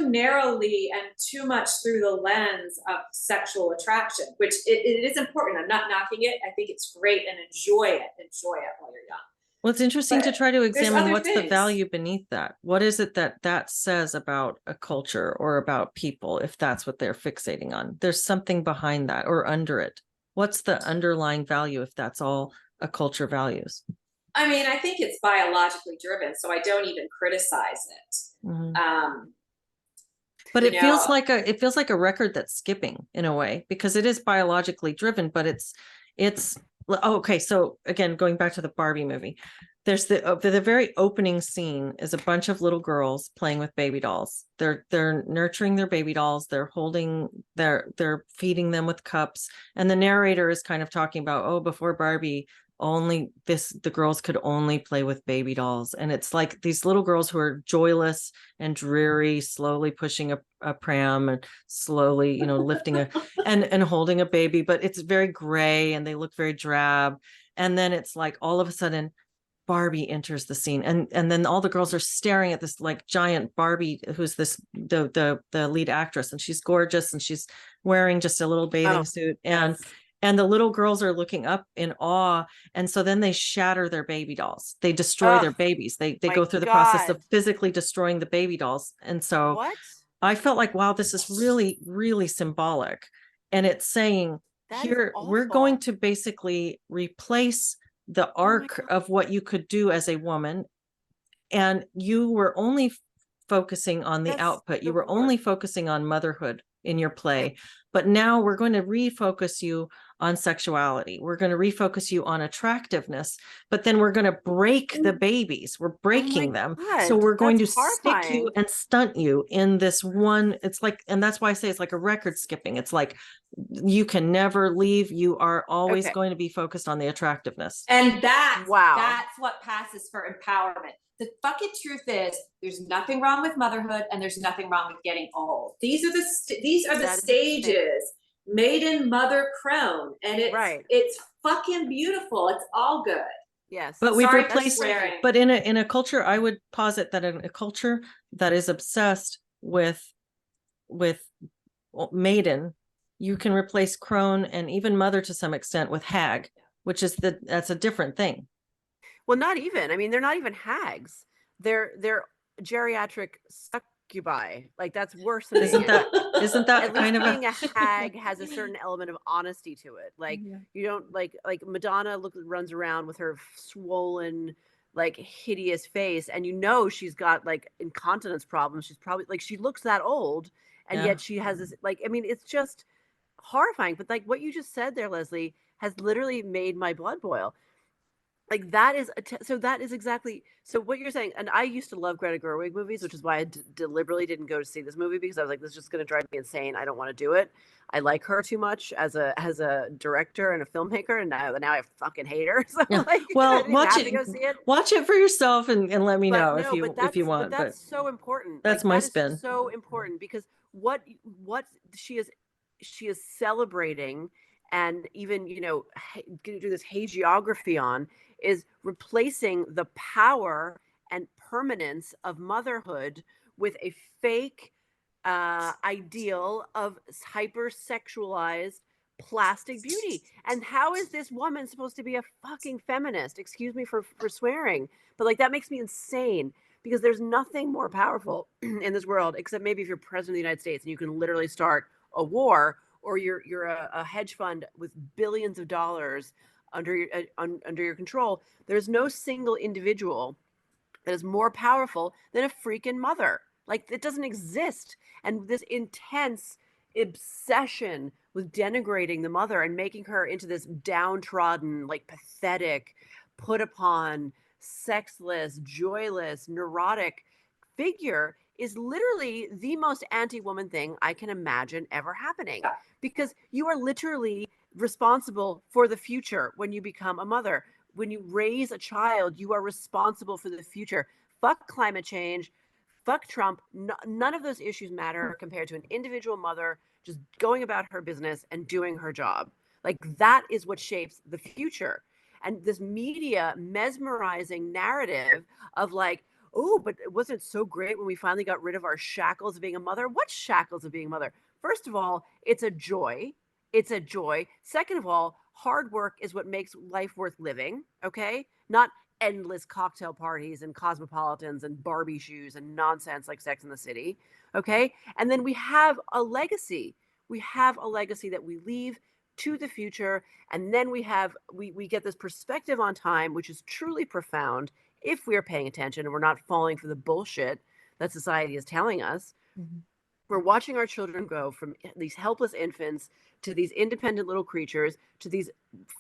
narrowly and too much through the lens of sexual attraction, which it is important. I'm not knocking it. I think it's great, and enjoy it while you're young. Well, it's interesting to try to examine what's the value beneath that. What is it that says about a culture or about people, if that's what they're fixating on? There's something behind that or under it. What's the underlying value if that's all a culture values? I mean, I think it's biologically driven, so I don't even criticize it. Mm-hmm. But it feels like a record that's skipping in a way, because it is biologically driven, but it's okay. So again, going back to the Barbie movie, there's the very opening scene is a bunch of little girls playing with baby dolls. They're nurturing their baby dolls. They're feeding them with cups. And the narrator is kind of talking about, oh, before Barbie, the girls could only play with baby dolls. And it's like these little girls who are joyless and dreary, slowly pushing a pram and slowly, lifting and holding a baby, but it's very gray and they look very drab. And then it's like all of a sudden Barbie enters the scene, and then all the girls are staring at this like giant Barbie, who's the lead actress, and she's gorgeous and she's wearing just a little bathing suit, and the little girls are looking up in awe. And so then they shatter their baby dolls. They destroy their babies. They go through the process of physically destroying the baby dolls. And so I felt like, wow, this is really, really symbolic. And it's saying here, we're going to basically replace the arc of what you could do as a woman. And you were only focusing on the That's output. You the were worst. only focusing on motherhood in your play. But now we're going to refocus you on sexuality. We're going to refocus you on attractiveness, but then we're going to break the babies. We're breaking them. So God, we're going to that's stick you horrifying. and stunt you in this one. It's like, and that's why I say it's like a record skipping. It's like you can never leave. You are always Okay. going to be focused on the attractiveness. And Wow. that's what passes for empowerment. The fucking truth is, there's nothing wrong with motherhood, and there's nothing wrong with getting old. These are the That is stages, maiden, mother, crone, and right. it's fucking beautiful. It's all good. Yes. But we've Sorry for replaced, swearing. but in a culture, I would posit that in a culture that is obsessed with maiden, you can replace crone and even mother to some extent with hag, which is that's a different thing. Well, not even. I mean, they're not even hags. They're geriatric succubi. Like that's worse than being Isn't that at least kind of being a hag has a certain element of honesty to it. Like you don't like Madonna runs around with her swollen, like hideous face, and you know she's got like incontinence problems. She's probably like she looks that old, and Yeah. yet she has this like I mean it's just horrifying. But like what you just said there, Leslie, has literally made my blood boil. Like that is so that is exactly so what you're saying. And I used to love Greta Gerwig movies, which is why I deliberately didn't go to see this movie because I was like, this is just going to drive me insane. I don't want to do it. I like her too much as a director and a filmmaker, and now I fucking hate her. So Yeah. like, Well, I didn't have to go see it. watch it for yourself and let me But know no, if you want. but But that's so important. that's Like my that is spin. so important because what she is celebrating and even going to do this hagiography on is replacing the power and permanence of motherhood with a fake ideal of hypersexualized plastic beauty. And how is this woman supposed to be a fucking feminist? Excuse me for swearing, but like that makes me insane because there's nothing more powerful in this world except maybe if you're president of the United States and you can literally start a war, or you're a hedge fund with billions of dollars under your control. There's no single individual that is more powerful than a freaking mother. Like it doesn't exist. And this intense obsession with denigrating the mother and making her into this downtrodden, like pathetic, put upon, sexless, joyless, neurotic figure is literally the most anti-woman thing I can imagine ever happening. Because you are literally responsible for the future when you become a mother. When you raise a child, you are responsible for the future. Fuck climate change. Fuck Trump. None of those issues matter compared to an individual mother just going about her business and doing her job. Like that is what shapes the future. And this media mesmerizing narrative of like, oh, but it wasn't so great when we finally got rid of our shackles of being a mother. What shackles of being a mother? First of all, it's a joy. It's a joy. Second of all, hard work is what makes life worth living. Okay. Not endless cocktail parties and cosmopolitans and Barbie shoes and nonsense like Sex in the City. Okay. And then we have a legacy. We have a legacy that we leave to the future. And then we get this perspective on time, which is truly profound if we are paying attention and we're not falling for the bullshit that society is telling us. Mm-hmm. We're watching our children grow from these helpless infants to these independent little creatures to these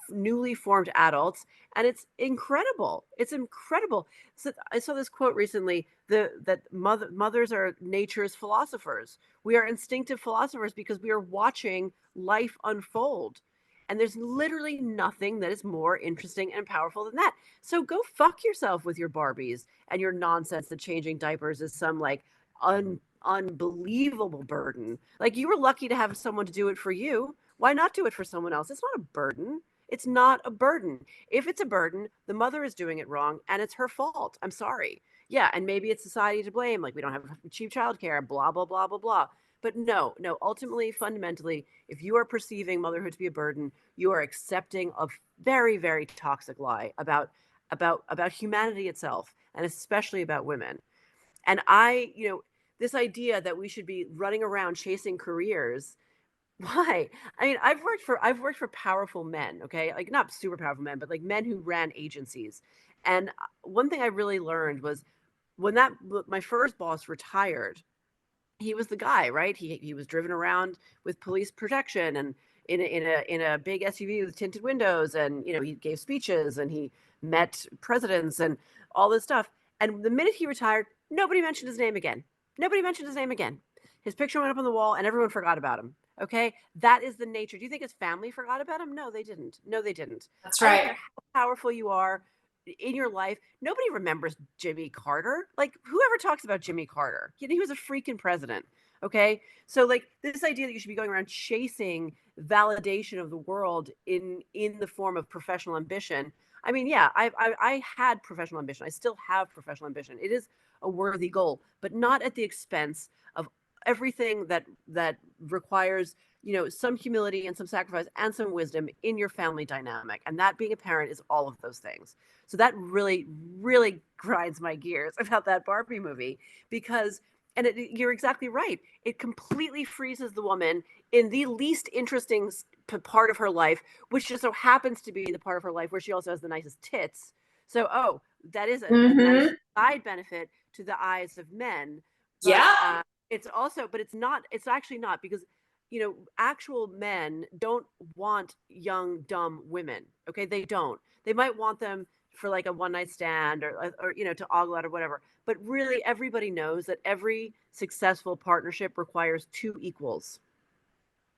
newly formed adults, and it's incredible. It's incredible. So I saw this quote recently that mothers are nature's philosophers. We are instinctive philosophers because we are watching life unfold. And there's literally nothing that is more interesting and powerful than that. So go fuck yourself with your Barbies and your nonsense that changing diapers is some like unbelievable burden. Like you were lucky to have someone to do it for you. Why not do it for someone else? It's not a burden. It's not a burden. If it's a burden, the mother is doing it wrong and it's her fault. I'm sorry. Yeah, and maybe it's society to blame. Like we don't have cheap childcare, blah, blah, blah, blah, blah. But no, ultimately, fundamentally, if you are perceiving motherhood to be a burden, you are accepting a very, very toxic lie about humanity itself, and especially about women. And this idea that we should be running around chasing careers. Why? I mean, I've worked for powerful men, okay? Like not super powerful men, but like men who ran agencies. And one thing I really learned was when my first boss retired, he was the guy, right? He was driven around with police protection and in a big SUV with tinted windows, and he gave speeches and he met presidents and all this stuff. And the minute he retired, nobody mentioned his name again. Nobody mentioned his name again. His picture went up on the wall and everyone forgot about him. Okay, that is the nature. Do you think his family forgot about him? No, they didn't. No, they didn't. That's I don't right. care how powerful you are in your life. Nobody remembers Jimmy Carter. Like, whoever talks about Jimmy Carter, he was a freaking president. Okay, so like this idea that you should be going around chasing validation of the world in the form of professional ambition. I mean, yeah, I had professional ambition. I still have professional ambition. It is a worthy goal, but not at the expense of everything that requires some humility and some sacrifice and some wisdom in your family dynamic. And that being a parent is all of those things. So that really, really grinds my gears about that Barbie movie, because you're exactly right. It completely freezes the woman in the least interesting part of her life, which just so happens to be the part of her life where she also has the nicest tits. So, that is a nice Mm-hmm. side benefit to the eyes of men. But Yeah. it's not, it's actually not, because actual men don't want young dumb women. Okay, they don't. They might want them for like a one night stand, or to ogle out or whatever. But really, everybody knows that every successful partnership requires two equals,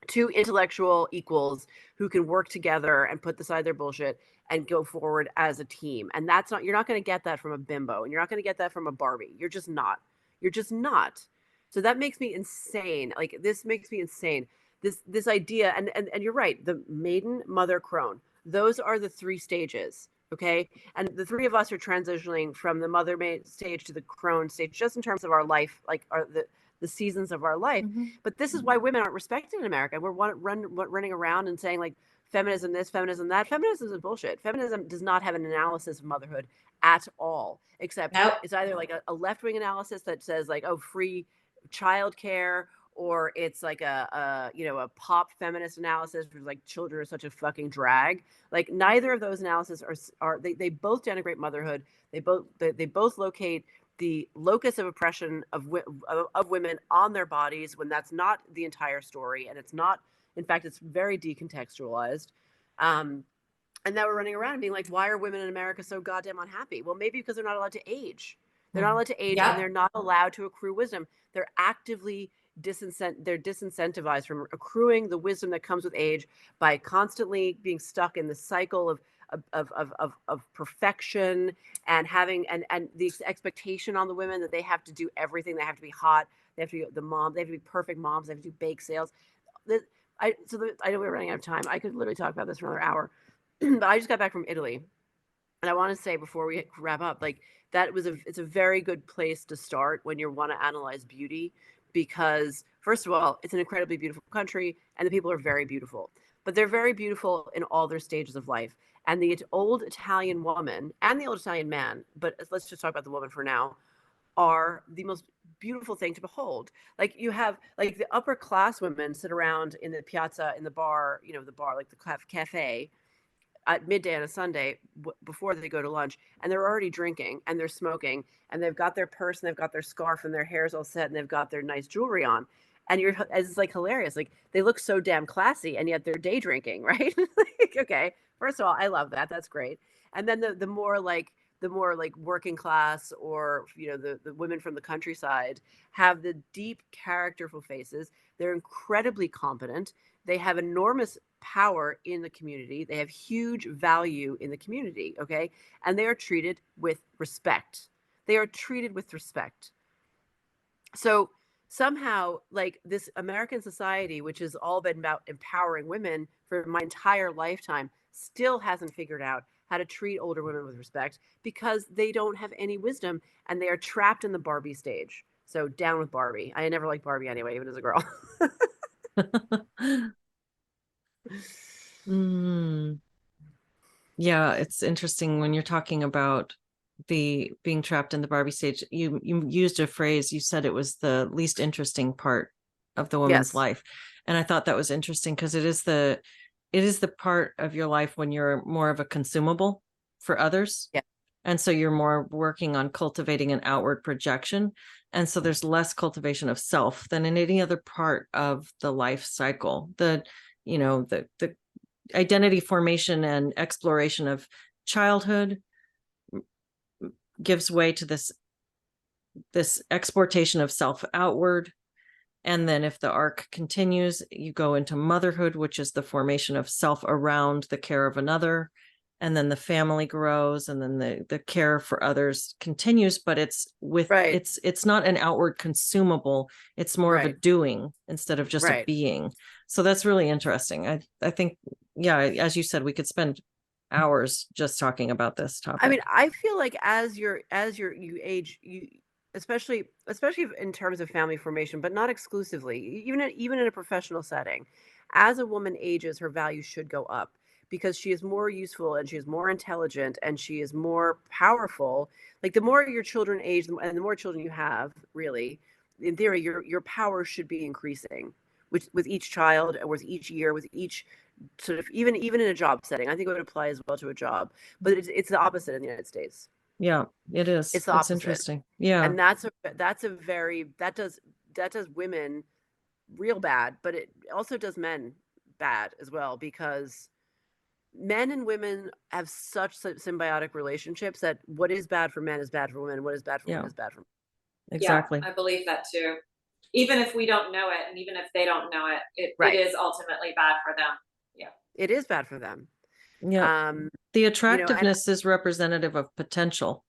two intellectual equals who can work together and put aside their bullshit and go forward as a team. And you're not going to get that from a bimbo, and you're not going to get that from a Barbie. You're just not. You're just not. So that makes me insane. Like, this makes me insane. This idea, and you're right, the maiden, mother, crone. Those are the three stages. Okay. And the three of us are transitioning from the mother stage to the crone stage, just in terms of our life, like the seasons of our life. Mhm. But this is why women aren't respected in America. We're running around and saying like feminism this, feminism that. Feminism is bullshit. Feminism does not have an analysis of motherhood at all, except Nope. it's either like a left wing analysis that says like, oh, free childcare, or it's like a pop feminist analysis where like children are such a fucking drag. Like, neither of those analyses are they both denigrate motherhood. They both locate the locus of oppression of women on their bodies, when that's not the entire story, and it's not. In fact, it's very decontextualized. Um, and now we're running around and being like, why are women in America so goddamn unhappy? Well, maybe because they're not allowed to age. They're not Mhm. allowed to age, and Yep. they're not allowed to accrue wisdom. They're actively they're disincentivized from accruing the wisdom that comes with age by constantly being stuck in the cycle of perfection, and having and the expectation on the women that they have to do everything. They have to be hot. They have to be the mom. They have to be perfect moms. They have to do bake sales. I know we're running out of time. I could literally talk about this for another hour. But I just got back from Italy, and I want to say before we wrap up, like, it's a very good place to start when you want to analyze beauty, because first of all, it's an incredibly beautiful country and the people are very beautiful, but they're very beautiful in all their stages of life. And the old Italian woman and the old Italian man, but let's just talk about the woman for now, are the most beautiful thing to behold. Like, you have like the upper class women sit around in the piazza, in the bar, the bar, like the cafe at midday on a Sunday before they go to lunch, and they're already drinking and they're smoking, and they've got their purse and they've got their scarf and their hair's all set and they've got their nice jewelry on. And it's like hilarious. Like, they look so damn classy and yet they're day drinking, right? Like, okay, first of all, I love that. That's great. And then the more like working class, or the women from the countryside, have the deep characterful faces. They're incredibly competent. They have enormous power in the community. They have huge value in the community, okay? And they are treated with respect. They are treated with respect. So somehow, like, this American society, which has all been about empowering women for my entire lifetime, still hasn't figured out how to treat older women with respect, because they don't have any wisdom and they are trapped in the Barbie stage. So down with Barbie. I never liked Barbie anyway, even as a girl. Mm. Yeah, it's interesting when you're talking about the being trapped in the Barbie stage. You used a phrase, you said it was the least interesting part of the woman's Yes. life. And I thought that was interesting because it is the part of your life when you're more of a consumable for others. Yeah. And so you're more working on cultivating an outward projection. And so there's less cultivation of self than in any other part of the life cycle. The identity formation and exploration of childhood gives way to this exportation of self outward. And then if the arc continues, you go into motherhood, which is the formation of self around the care of another. And then the family grows, and then the care for others continues, but it's Right. it's not an outward consumable. It's more of a Right. doing instead of just a Right. being. So that's really interesting. I think, yeah, as you said, we could spend hours just talking about this I mean, topic. I feel like you age, you especially in terms of family formation, but not exclusively, even in a professional setting, as a woman ages, her value should go up because she is more useful and she is more intelligent and she is more powerful. Like the more your children age and the more children you have, really, in theory, your power should be increasing with each child and with each year, with each sort of even in a job setting. I think it would apply as well to a job, but it's the opposite in the United States. Yeah, it is. It's the It's opposite, interesting. Yeah. and that's a very that does women real bad, but it also does men bad as well because men and women have such symbiotic relationships that what is bad for men is bad for women, and what is bad for women Yeah, is bad for men. Yeah, exactly. I believe that too. Even if we don't know it, and even if they don't know it, it Right. is ultimately bad for them. Yeah. It is bad for them. Yeah. Um, The and attractiveness is representative of potential,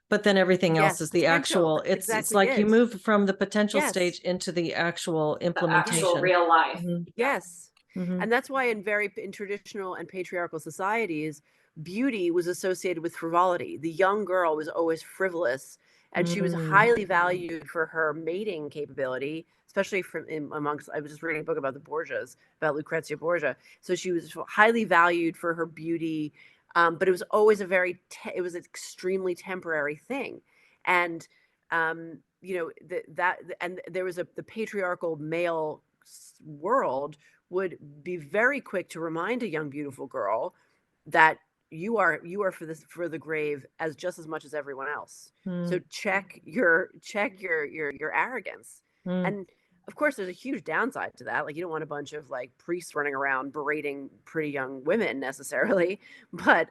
but then everything else yes, is the potential. actual. That It's exactly like you is. move from the potential Yes. stage into the actual The actual implementation. real life. Hmm. Yeah. Yes. Hmm. And that's why in traditional and patriarchal societies, beauty was associated with frivolity. The young girl was always frivolous, and she was Mm. highly valued for her mating capability, especially amongst. I was just reading a book about the Borgias, about Lucrezia Borgia. So she was highly valued for her beauty, but it was always it was an extremely temporary thing, and and there was the patriarchal male world would be very quick to remind a young beautiful girl that you are for the grave as just as much as everyone else. So Mm. check your arrogance. Mm. And of course there's a huge downside to that. Like you don't want a bunch of like priests running around berating pretty young women necessarily, but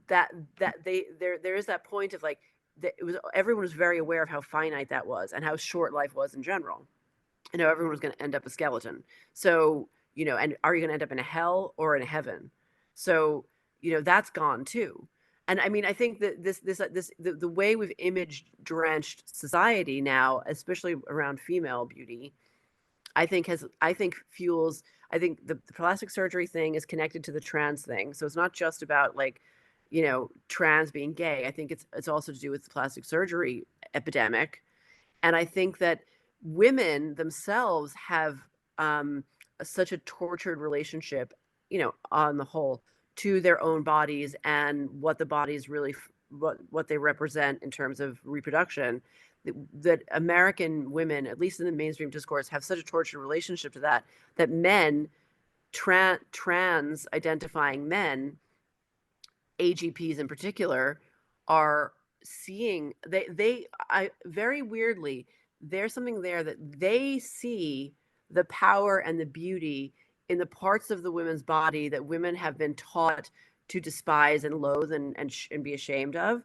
that there is that point of like it was everyone was very aware of how finite that was and how short life was in general. You know, everyone was going to end up a skeleton. So, and are you going to end up in a hell or in a heaven? So, that's gone too. And I mean, I think that the way we've image drenched society now, especially around female beauty, I think fuels, I think the plastic surgery thing is connected to the trans thing. So it's not just about like, trans being gay. I think it's also to do with the plastic surgery epidemic. And I think that women themselves have such a tortured relationship, on the whole, to their own bodies and what the bodies really, what they represent in terms of reproduction. That American women, at least in the mainstream discourse, have such a tortured relationship to that men, trans identifying men, AGPs in particular, are seeing I very weirdly there's something there that they see the power and the beauty in the parts of the women's body that women have been taught to despise and loathe and be ashamed of,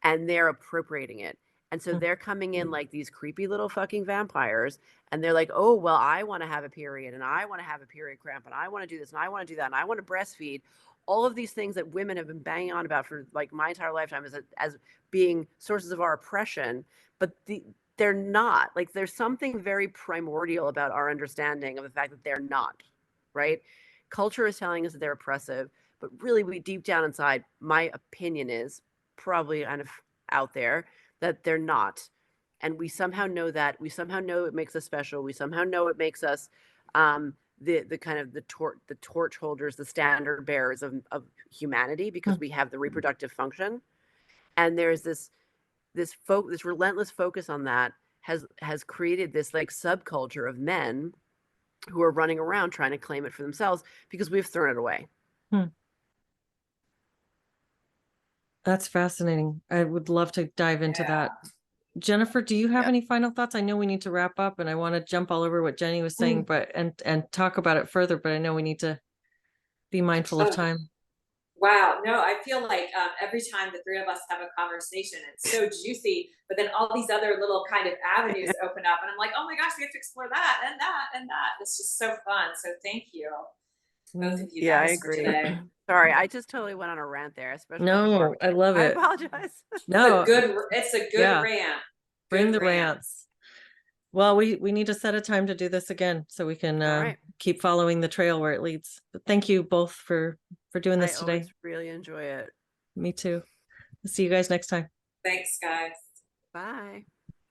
and they're appropriating it. And so they're coming in like these creepy little fucking vampires, and they're like, oh well, I want to have a period, and I want to have a period cramp, and I want to do this, and I want to do that, and I want to breastfeed. All of these things that women have been banging on about for like my entire lifetime as being sources of our oppression, but they're not. Like there's something very primordial about our understanding of the fact that they're not, right? Culture is telling us that they're oppressive, but really we deep down inside, my opinion is probably kind of out there that they're not. And we somehow know that. We somehow know it makes us special. We somehow know it makes us the kind of the torch holders, the standard bearers of humanity because we have the reproductive function. And there's this relentless focus on that has created this like subculture of men who are running around trying to claim it for themselves because we've thrown it away. Mm. That's fascinating. I would love to dive into Yeah. that. Jennifer, do you have Yeah. any final thoughts? I know we need to wrap up, and I want to jump all over what Jenny was saying, but and talk about it further, but I know we need to be mindful of Oh, time. wow. No, I feel like every time the three of us have a conversation, it's so juicy, but then all these other little kind of avenues open up, and I'm like, oh my gosh, we have to explore that and that and that. It's just so fun. So thank you, both of you Yeah, I guys, for agree. today. Sorry, I just totally went on a rant there, especially about the No, Barbie I thing. love I it. apologize. No, It's a good yeah, rant. bring Good the rant. rants. Well, we need to set a time to do this again so we can All right. keep following the trail where it leads. But thank you both for doing I this today. always really enjoy it. Me too. See you guys next time. Thanks, guys. Bye.